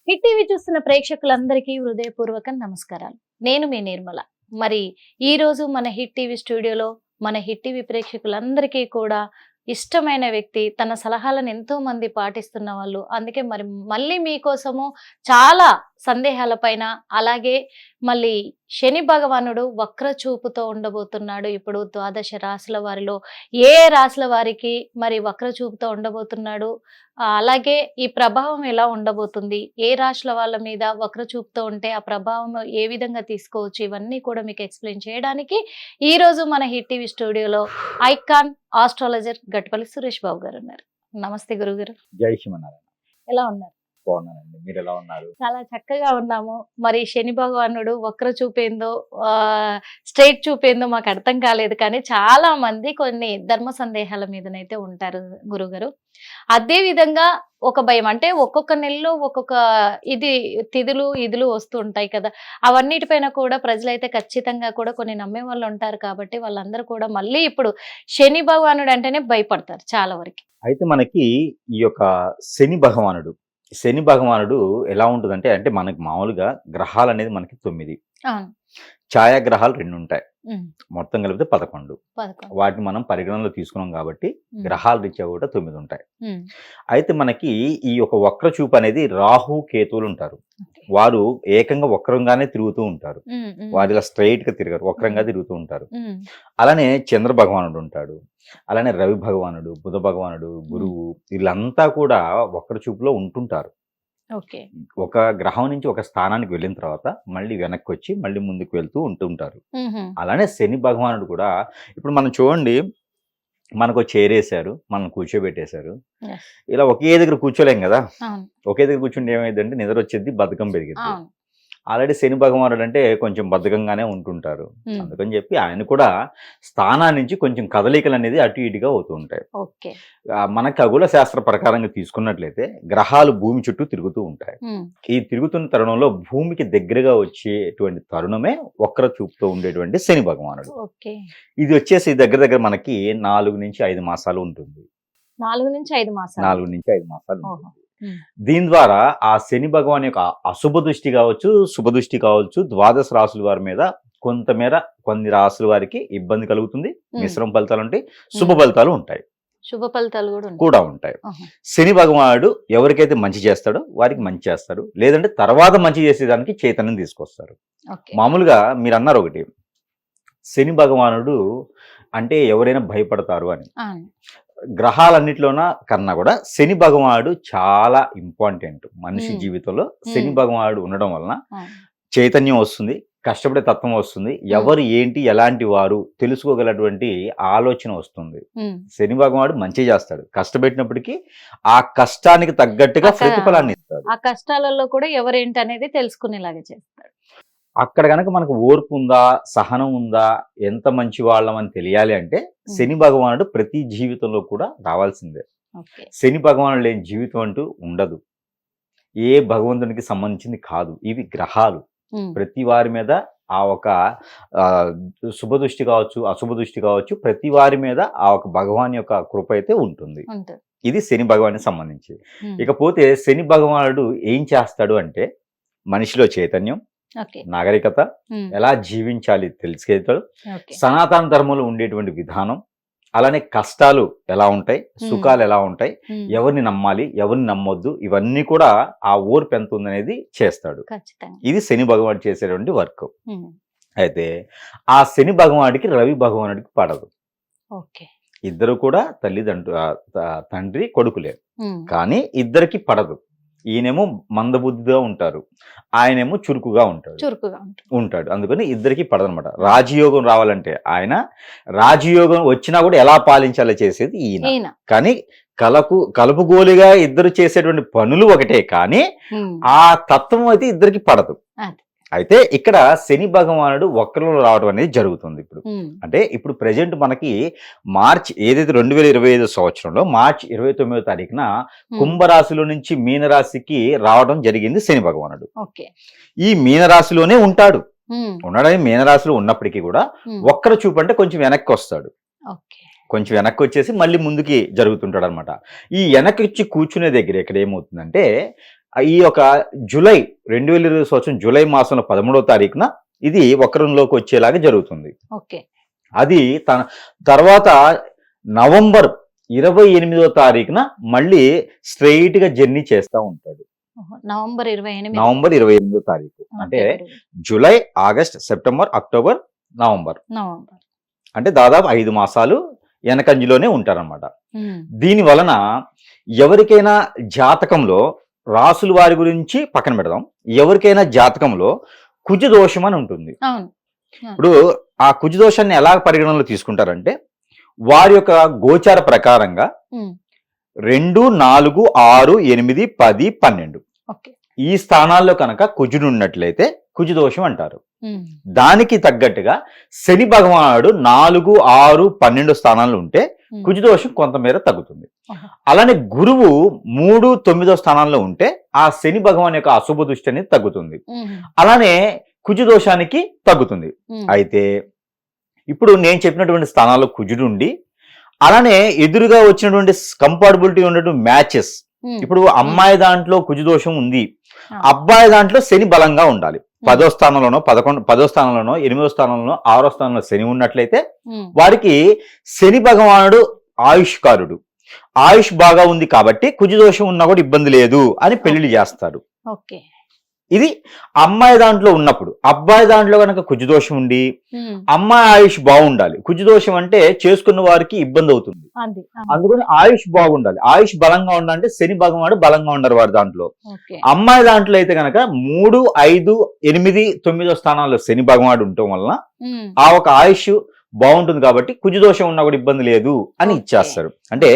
Hit TV చూస్తున్న ప్రేక్షకులందరికీ హృదయపూర్వక నమస్కారాలు. నేను మీ నిర్మల. మరి ఈ రోజు మన హిట్ టీవీ స్టూడియోలో మన హిట్ టీవీ ప్రేక్షకులందరికీ కూడా ఇష్టమైన వ్యక్తి, తన సలహాలను ఎంతో మంది పాటిస్తున్న వాళ్ళు. అందుకే మరి మళ్ళీ మీకోసము చాలా సందేహాల పైన, అలాగే మళ్ళీ శని భగవానుడు వక్ర చూపుతో ఉండబోతున్నాడు. ఇప్పుడు ద్వాదశ రాశుల వారిలో ఏ రాశుల వారికి మరి వక్ర చూపుతో ఉండబోతున్నాడు, అలాగే ఈ ప్రభావం ఎలా ఉండబోతుంది, ఏ రాశుల వాళ్ళ మీద వక్ర చూపుతో ఉంటే ఆ ప్రభావం ఏ విధంగా తీసుకోవచ్చు, ఇవన్నీ కూడా మీకు ఎక్స్ప్లెయిన్ చేయడానికి ఈ రోజు మన హిట్ టీవీ స్టూడియోలో ఐకాన్ ఆస్ట్రాలజర్ గట్పల్లి సురేష్ బాబు గారు ఉన్నారు. నమస్తే గురుగారు. జై శ్రీమన్నారాయణ. ఎలా ఉన్నారు? బాగున్నానండి, మీరు ఎలా ఉన్నారు? చాలా చక్కగా ఉన్నాము. మరి శని భగవానుడు వక్ర చూపేందో స్ట్రైట్ చూపేందో మాకు అర్థం కాలేదు, కానీ చాలా మంది కొన్ని ధర్మ సందేహాల మీదనైతే ఉంటారు గురుగారు. అదే విధంగా ఒక భయం, అంటే ఒక్కొక్క నెలలో ఒక్కొక్క తిథులు వస్తూ ఉంటాయి కదా, అవన్నిటిపైన కూడా ప్రజలైతే ఖచ్చితంగా కూడా కొన్ని నమ్మే వాళ్ళు ఉంటారు. కాబట్టి వాళ్ళందరూ కూడా మళ్ళీ ఇప్పుడు శని భగవానుడు అంటేనే భయపడతారు చాలా వరకు. అయితే మనకి ఈ యొక్క శని భగవానుడు ఎలా ఉంటుందంటే, అంటే మనకి మామూలుగా గ్రహాలు అనేది మనకి 9, ఛాయాగ్రహాలు 2 ఉంటాయి, మొత్తం కలిపితే 11. వాటిని మనం పరిగణనలో తీసుకున్నాం కాబట్టి గ్రహాల రీత్యా కూడా 9 ఉంటాయి. అయితే మనకి ఈ యొక్క వక్ర చూపు అనేది రాహు కేతువులు ఉంటారు. వారు ఏకంగా వక్రంగానే తిరుగుతూ ఉంటారు, వారు ఇలా స్ట్రైట్ గా తిరగరు, వక్రంగా తిరుగుతూ ఉంటారు. అలానే చంద్ర భగవానుడు ఉంటాడు, అలానే రవి భగవానుడు, బుధ భగవానుడు, గురువు, వీళ్ళంతా కూడా వక్ర చూపులో ఉంటుంటారు. ఒక గ్రహం నుంచి ఒక స్థానానికి వెళ్ళిన తర్వాత మళ్ళీ వెనక్కి వచ్చి మళ్ళీ ముందుకు వెళ్తూ ఉంటుంటారు. అలానే శని భగవానుడు కూడా, ఇప్పుడు మనం చూడండి, మనకు చేరేశారు, మనం కూర్చోబెట్టేశారు, ఇలా ఒకే దగ్గర కూర్చోలేం కదా. ఒకే దగ్గర కూర్చుంటే ఏమైందంటే నిద్ర వచ్చేది, బద్ధకం పెరిగింది. ఆల్రెడీ శని భగవానుడు అంటే కొంచెం బద్ధకంగానే ఉంటుంటారు, అందుకని చెప్పి ఆయన కూడా స్థానాన్ని నుంచి కొంచెం కదలికలు అనేది అటు ఇటుగా అవుతూ ఉంటాయి. మన ఖగోళ శాస్త్ర ప్రకారంగా తీసుకున్నట్లయితే గ్రహాలు భూమి చుట్టూ తిరుగుతూ ఉంటాయి. ఈ తిరుగుతున్న తరుణంలో భూమికి దగ్గరగా వచ్చేటువంటి తరుణమే వక్ర చూపుతో ఉండేటువంటి శని భగవానుడు. ఇది వచ్చేసి దగ్గర మనకి 4 నుంచి 5 మాసాలు ఉంటుంది. 4 నుంచి 5 మాసాలు ఉంటుంది. దీని ద్వారా ఆ శని భగవాన్ యొక్క అశుభ దృష్టి కావచ్చు, శుభ దృష్టి కావచ్చు, ద్వాదశ రాశుల వారి మీద కొంతమేర కొన్ని రాశుల వారికి ఇబ్బంది కలుగుతుంది, మిశ్రమ ఫలితాలు ఉంటాయి, శుభ ఫలితాలు ఉంటాయి, శుభ ఫలితాలు కూడా ఉంటాయి. శని భగవానుడు ఎవరికైతే మంచి చేస్తాడో వారికి మంచి చేస్తాడు, లేదంటే తర్వాత మంచి చేసేదానికి చైతన్యం తీసుకొస్తారు. మామూలుగా మీరు అన్నారు ఒకటి, శని భగవానుడు అంటే ఎవరైనా భయపడతారు అని. గ్రహాలన్నిటిలోన కన్నా కూడా శని భగవానుడు చాలా ఇంపార్టెంట్ మనిషి జీవితంలో. శని భగవానుడు ఉండడం వలన చైతన్యం వస్తుంది, కష్టపడే తత్వం వస్తుంది, ఎవరు ఏంటి ఎలాంటి వారు తెలుసుకోగలటువంటి ఆలోచన వస్తుంది. శని భగవానుడు మంచి చేస్తాడు, కష్టపెట్టినప్పటికీ ఆ కష్టానికి తగ్గట్టుగా ప్రతిఫలాన్ని ఇస్తాడు. ఆ కష్టాలలో కూడా ఎవరేంటి అనేది తెలుసుకునేలాగా చేస్తాడు. అక్కడ కనుక మనకు ఓర్పు ఉందా, సహనం ఉందా, ఎంత మంచి వాళ్ళం అని తెలియాలి అంటే శని భగవానుడు ప్రతి జీవితంలో కూడా రావాల్సిందే. శని భగవానుడు లేని జీవితం అంటూ ఉండదు, ఏ భగవంతునికి సంబంధించింది కాదు. ఇవి గ్రహాలు, ప్రతి వారి మీద ఆ ఒక శుభ దృష్టి కావచ్చు, అశుభ దృష్టి కావచ్చు, ప్రతి వారి మీద ఆ ఒక భగవాన్ యొక్క కృప అయితే ఉంటుంది. ఇది శని భగవానికి సంబంధించి. ఇకపోతే శని భగవానుడు ఏం చేస్తాడు అంటే, మనిషిలో చైతన్యం, నాగరికత, ఎలా జీవించాలి తెలుసుకెళ్తాడు, సనాతన ధర్మంలో ఉండేటువంటి విధానం, అలానే కష్టాలు ఎలా ఉంటాయి, సుఖాలు ఎలా ఉంటాయి, ఎవరిని నమ్మాలి, ఎవరిని నమ్మొద్దు, ఇవన్నీ కూడా ఆ ఓర్పు ఎంత ఉందనేది చేస్తాడు. ఇది శని భగవానుడు చేసేటువంటి వర్క్. అయితే ఆ శని భగవానుడికి రవి భగవానుడికి పడదు. ఇద్దరు కూడా తండ్రి కొడుకులే, కానీ ఇద్దరికి పడదు. ఈయనేమో మందబుద్ధిగా ఉంటారు, ఆయనేమో చురుకుగా ఉంటాడు. అందుకని ఇద్దరికి పడదనమాట. రాజయోగం రావాలంటే ఆయన, రాజయోగం వచ్చినా కూడా ఎలా పాలించాలో చేసేది ఈయన. కానీ కలుపుగోలుగా ఇద్దరు చేసేటువంటి పనులు ఒకటే, కానీ ఆ తత్వం అయితే ఇద్దరికి పడదు. అయితే ఇక్కడ శని భగవానుడు వక్రంలో రావడం అనేది జరుగుతుంది. అంటే ఇప్పుడు ప్రెజెంట్ మనకి మార్చ్ ఏదైతే 2025 సంవత్సరంలో మార్చ్ 29వ తారీఖున కుంభరాశిలో నుంచి మీనరాశికి రావడం జరిగింది శని భగవానుడు. ఈ మీనరాశిలోనే ఉండడానికి మీనరాశిలో ఉన్నప్పటికీ కూడా వక్ర చూపు అంటే కొంచెం వెనక్కి వస్తాడు. కొంచెం వెనక్కి వచ్చేసి మళ్ళీ ముందుకి జరుగుతుంటాడు అనమాట. ఈ వెనక్కి వచ్చి కూర్చునే దగ్గర ఇక్కడ ఏమవుతుందంటే ఈ యొక్క జూలై 2020 సంవత్సరం జూలై మాసంలో 13వ తారీఖున ఇది వక్రంలోకి వచ్చేలాగా జరుగుతుంది. ఓకే. అది తన తర్వాత నవంబర్ 28వ తారీఖున మళ్ళీ స్ట్రెయిట్ గా జర్నీ చేస్తూ ఉంటాడు. నవంబర్ 28వ తారీఖు అంటే July, August, September, October, November అంటే దాదాపు 5 మాసాలు వెనకంజలోనే ఉంటారన్నమాట. దీని వలన ఎవరికైనా జాతకంలో రాసుల వారి గురించి పక్కన పెడదాం, ఎవరికైనా జాతకంలో కుజ దోషం అని ఉంటుంది. ఇప్పుడు ఆ కుజ దోషాన్ని ఎలా పరిగణనలో తీసుకుంటారంటే వారి యొక్క గోచార ప్రకారంగా 2, 4, 6, 8, 10, 12 ఈ స్థానాల్లో కనుక కుజుడు ఉన్నట్లయితే కుజ దోషం అంటారు. దానికి తగ్గట్టుగా శని భగవానుడు 4, 6, 12 స్థానాల్లో ఉంటే కుజ దోషం కొంతమేర తగ్గుతుంది. అలానే గురువు 3, 9వ స్థానాల్లో ఉంటే ఆ శని భగవాన్ యొక్క అశుభ దృష్టి అనేది తగ్గుతుంది. అలానే కుజ దోషానికి తగ్గుతుంది. అయితే ఇప్పుడు నేను చెప్పినటువంటి స్థానాల్లో కుజుడు ఉండి అలానే ఎదురుగా వచ్చినటువంటి కంపాటబిలిటీ ఉన్నటువంటి మ్యాచెస్, ఇప్పుడు అమ్మాయి దాంట్లో కుజ దోషం ఉంది, అబ్బాయి దాంట్లో శని బలంగా ఉండాలి. 10వ స్థానంలోనో 10వ స్థానంలోనో 8వ స్థానంలోనో 6వ స్థానంలో శని ఉన్నట్లయితే వారికి శని భగవానుడు ఆయుష్కారుడు, ఆయుష్ బాగా ఉంది కాబట్టి కుజ దోషం ఉన్నా కూడా ఇబ్బంది లేదు అని పెళ్లి చేస్తారు. ఇది అమ్మాయి దాంట్లో ఉన్నప్పుడు. అబ్బాయి దాంట్లో కనుక కుజదోషం ఉండి అమ్మాయి ఆయుష్ బాగుండాలి. కుజదోషం అంటే చేసుకున్న వారికి ఇబ్బంది అవుతుంది, అందుకని ఆయుష్ బాగుండాలి. ఆయుష్ బలంగా ఉండాలంటే శని భగవానుడు బలంగా ఉండరు వారి దాంట్లో. అమ్మాయి దాంట్లో అయితే కనుక 3, 5, 8, 9వ స్థానాల్లో శని భగవానుడు ఉండటం వలన ఆ ఒక ఆయుష్ బాగుంటుంది కాబట్టి కుజదోషం ఉన్నా కూడా ఇబ్బంది లేదు అని ఇచ్చేస్తారు. అంటే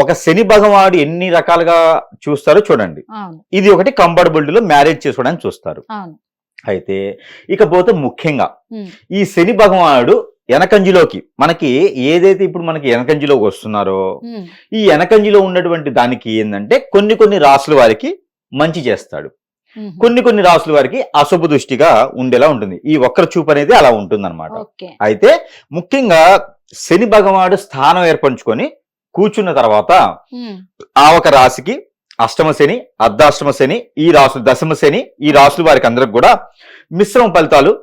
ఒక శని భగవానుడు ఎన్ని రకాలుగా చూస్తారో చూడండి. ఇది ఒకటి కంఫర్టబిలిటీలో మ్యారేజ్ చేసుకోవడానికి చూస్తారు. అయితే ఇకపోతే ముఖ్యంగా ఈ శని భగవానుడు వెనకంజిలోకి మనకి ఏదైతే ఇప్పుడు మనకి వెనకంజిలోకి వస్తున్నారో ఈ వెనకంజిలో ఉన్నటువంటి దానికి ఏంటంటే కొన్ని రాసుల వారికి మంచి చేస్తాడు, కొన్ని రాసుల వారికి అశుభ దృష్టిగా ఉండేలా ఉంటుంది. ఈ వక్ర చూపు అనేది అలా ఉంటుంది అనమాట. అయితే ముఖ్యంగా శని భగవానుడు స్థానం ఏర్పరచుకొని కూర్చున్న తర్వాత ఆ ఒక రాశికి అష్టమ శని, అర్ధాష్టమ శని, ఈ రాసులు దశమ శని, ఈ రాసుల వారికి అందరికి కూడా మిశ్రమ ఫలితాలు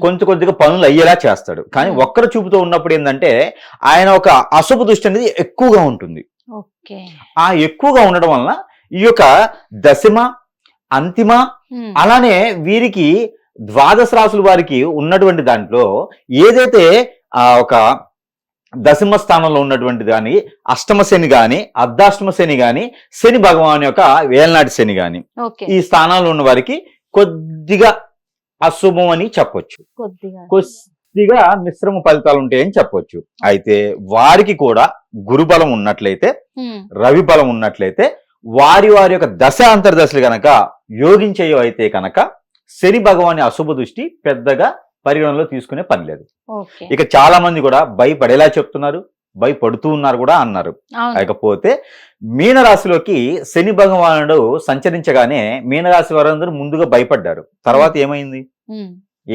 కొద్దిగా పనులు అయ్యేలా చేస్తాడు. కానీ వక్ర చూపుతో ఉన్నప్పుడు ఏంటంటే ఆయన ఒక అశుభ దృష్టి అనేది ఎక్కువగా ఉంటుంది. ఆ ఎక్కువగా ఉండడం వలన ఈ యొక్క దశమ, అంతిమ, అలానే వీరికి ద్వాదశ రాసుల వారికి ఉన్నటువంటి దాంట్లో ఏదైతే ఒక దశమ స్థానంలో ఉన్నటువంటి దాని అష్టమ శని గాని, అర్ధాష్టమ శని గాని, శని భగవాన్ యొక్క వేలనాటి శని గాని ఈ స్థానాల్లో ఉన్న వారికి కొద్దిగా అశుభం అని చెప్పొచ్చు, కొద్దిగా మిశ్రమ ఫలితాలు ఉంటాయని చెప్పొచ్చు. అయితే వారికి కూడా గురుబలం ఉన్నట్లయితే, రవి బలం ఉన్నట్లయితే వారి యొక్క దశ అంతర్దశలు గనక యోగించేయో అయితే కనుక శని భగవాని అశుభ దృష్టి పెద్దగా పరిగణనలో తీసుకునే పని లేదు. ఇక చాలా మంది కూడా భయపడేలా చెప్తున్నారు, భయపడుతూ ఉన్నారు కూడా అన్నారు. కాకపోతే మీనరాశిలోకి శని భగవానుడు సంచరించగానే మీనరాశి వారందరూ ముందుగా భయపడ్డారు. తర్వాత ఏమైంది?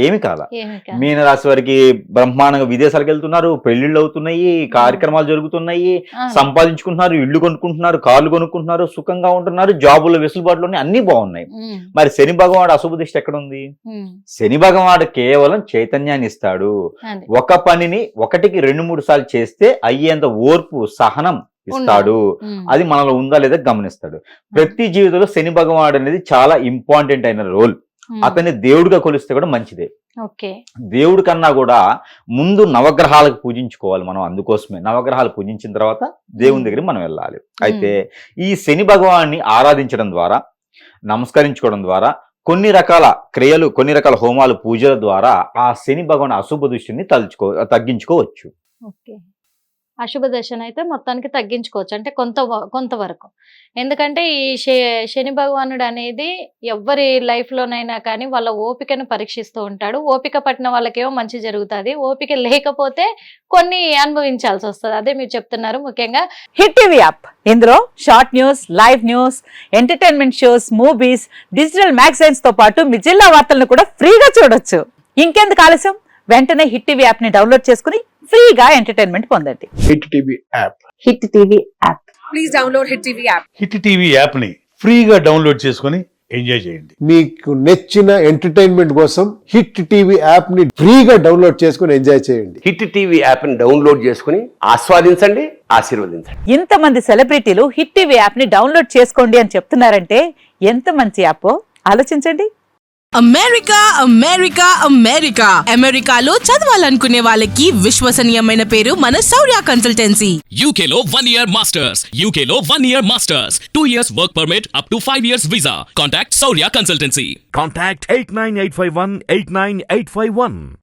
ఏమి కాదా. మీనరాశి వారికి బ్రహ్మాండంగా విదేశాలకు వెళ్తున్నారు, పెళ్లిళ్ళు అవుతున్నాయి, కార్యక్రమాలు జరుగుతున్నాయి, సంపాదించుకుంటున్నారు, ఇళ్లు కొనుక్కుంటున్నారు, కార్లు కొనుక్కుంటున్నారు, సుఖంగా ఉంటున్నారు, జాబుల వెసులుబాట్లు అన్ని బాగున్నాయి. మరి శని భగవానుడు అశుభ దృష్టి ఎక్కడ ఉంది? శని భగవానుడు కేవలం చైతన్యాన్ని ఇస్తాడు. ఒక పనిని 1కి 2-3 సార్లు చేస్తే అయ్యేంత ఓర్పు, సహనం ఇస్తాడు. అది మనలో ఉందా లేదా గమనిస్తాడు. ప్రతి జీవితంలో శని భగవానుడు అనేది చాలా ఇంపార్టెంట్ అయిన రోల్. అతన్ని దేవుడిగా కొలిస్తే కూడా మంచిదే. దేవుడి కన్నా కూడా ముందు నవగ్రహాలకు పూజించుకోవాలి మనం. అందుకోసమే నవగ్రహాలు పూజించిన తర్వాత దేవుని దగ్గరికి మనం వెళ్ళాలి. అయితే ఈ శని భగవాన్ని ఆరాధించడం ద్వారా, నమస్కరించుకోవడం ద్వారా, కొన్ని రకాల క్రియలు, కొన్ని రకాల హోమాలు, పూజల ద్వారా ఆ శని భగవాన్ అశుభ దృష్టిని తగ్గించుకోవచ్చు. అశుభ దశను అయితే మొత్తానికి తగ్గించుకోవచ్చు, అంటే కొంతవరకు. ఎందుకంటే ఈ శని భగవానుడు అనేది ఎవరి లైఫ్ లోనైనా కానీ వాళ్ళ ఓపికను పరీక్షిస్తూ ఉంటాడు. ఓపిక పట్టిన వాళ్ళకేమో మంచి జరుగుతుంది, ఓపిక లేకపోతే కొన్ని అనుభవించాల్సి వస్తుంది. అదే మీరు చెప్తున్నారు. ముఖ్యంగా హిట్ టీవీ యాప్, ఇందులో short news, live news, entertainment shows, movies, digital magazines తో పాటు మీ జిల్లా వార్తలను కూడా ఫ్రీగా చూడొచ్చు. ఇంకెందుకు ఆలస్యం, వెంటనే హిట్ టీవీ యాప్ ని డౌన్లోడ్ చేసుకుని ఫ్రీగా ఎంటర్టైన్మెంట్ పొందండి. Hit TV app. Hit TV app. Please download Hit TV app. Hit TV app ని ఫ్రీగా డౌన్లోడ్ చేసుకొని ఎంజాయ్ చేయండి. మీకు నచ్చిన ఎంటర్టైన్మెంట్ కోసం హిట్ టీవీ యాప్ ని ఫ్రీగా డౌన్లోడ్ చేసుకుని ఎంజాయ్ చేయండి. హిట్ టీవీ యాప్ ని డౌన్లోడ్ చేసుకుని ఆస్వాదించండి, ఆశీర్వదించండి. ఇంతమంది సెలబ్రిటీలు హిట్ టీవీ యాప్ ని డౌన్లోడ్ చేసుకోండి అని చెప్తున్నారంటే ఎంత మంచి యాప్ ఆలోచించండి. అమెరికా అమెరికా అమెరికా అమెరికాలో చదవాలనుకునే వాళ్ళకి విశ్వసనీయమైన పేరు మన శౌర్య consultancy. UK Law 1 Year Masters. UK Law 1 Year Masters. 2 years work permit up to 5 years visa. Contact Saurya Consultancy. Contact 89851 89851.